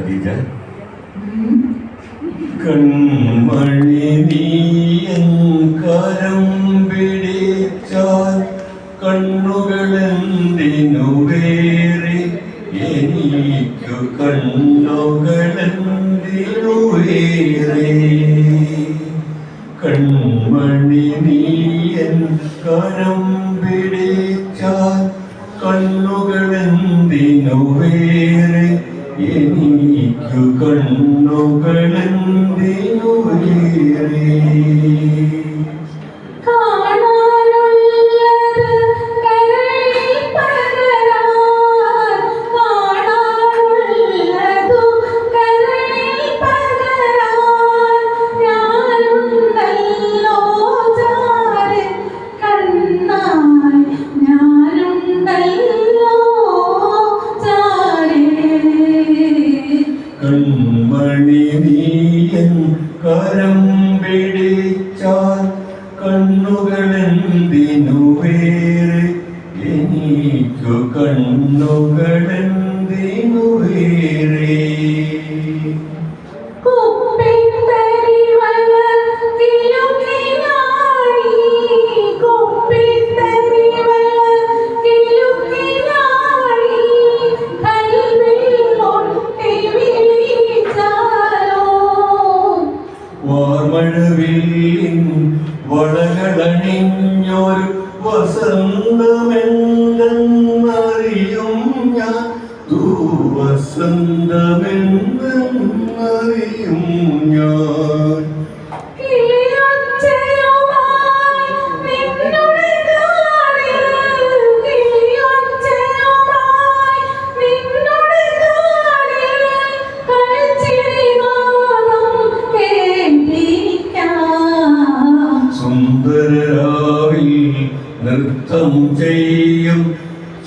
ഖദീജ. കൺമണി നീയൻ കരം പിടിച്ചാൽ കണ്ണുകളെന്തിനു വേറെ, എനിക്കു കണ്ണുകളെന്തിനു വേറെ. കൺമണി നീയൻ കരം പിടിച്ചാൽ കണ്ണുകളെന്തിനു വേറെ, എനിക്കു കണ്ണുകളെന്തിനു വേറെ. കൺമണി നീയൻ കരം പിടിച്ചാൽ കണ്ണുകളെന്തിനു വേറെ, എനിക്കു കണ്ണുകളെന്തിനു വേറെ. വാർമഴവില്ലിൻ വളകളണിഞ്ഞൊരു വസന്തമെന്തെന്നറിയും ഞാൻ, വസന്തമെന്തെന്നറിയും ഞാൻ. സുന്ദരരാവിൽ നൃത്തം ചെയ്യും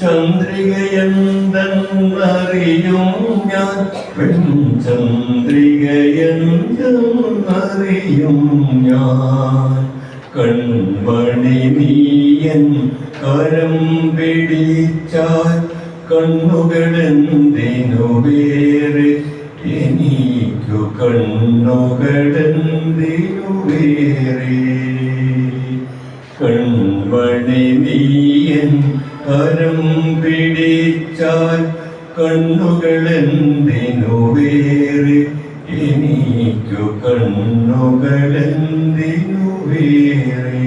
ചന്ദ്രികയെന്തെന്നറിയും ഞാൻ, പെൺചന്ദ്രികയെന്തെന്നറിയും ഞാൻ. കൺമണി നീയൻ കരം പിടിച്ചാൽ കണ്ണുകളെന്തിനു വേറെ, എനിക്കു കണ്ണുകളെന്തിനു വേറെ. കൺമണി നീയൻ കരം പിടിച്ചാൽ കണ്ണുകളെന്തിനു വേറെ, എനിക്കു കണ്ണുകളെന്തിനു വേറെ.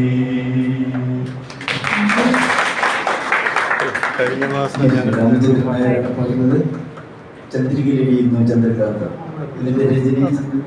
കഴിഞ്ഞ മാസം പറഞ്ഞത് ചന്ദ്രികയിലെഴുതുന്നു ചന്ദ്രകാന്ത. ഇതിന്റെ രചന